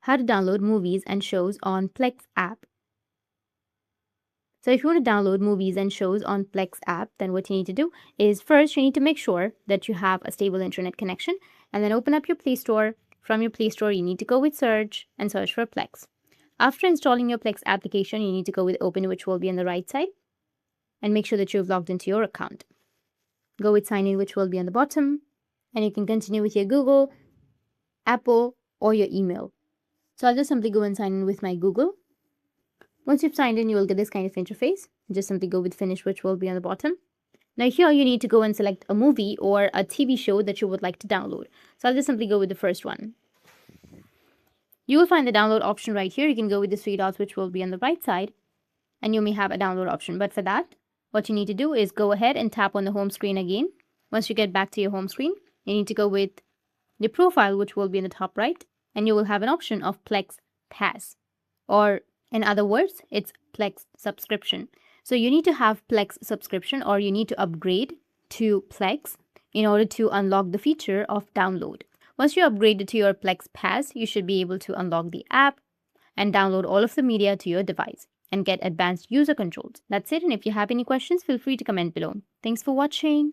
how to download movies and shows on Plex app. So if you want to download movies and shows on Plex app, then what you need to do is first you need to make sure that you have a stable internet connection, and then open up your Play Store. From your Play Store, you need to go with search and search for Plex. After installing your Plex application, you need to go with open, which will be on the right side, and make sure that you've logged into your account. Go with sign in, which will be on the bottom, and you can continue with your Google, Apple, or your email. So I'll just simply go and sign in with my Google. Once you've signed in, you will get this kind of interface. Just simply go with finish, which will be on the bottom. Now here you need to go and select a movie or a TV show that you would like to download. So I'll just simply go with the first one. You will find the download option right here. You can go with the three dots, which will be on the right side, and you may have a download option. But for that, what you need to do is go ahead and tap on the home screen again. Once you get back to your home screen, you need to go with your profile, which will be in the top right, and you will have an option of Plex Pass, or in other words, it's Plex subscription. So you need to have Plex subscription, or you need to upgrade to Plex in order to unlock the feature of download. Once you upgrade to your Plex Pass, you should be able to unlock the app and download all of the media to your device and get advanced user controls. That's it. And if you have any questions, feel free to comment below. Thanks for watching.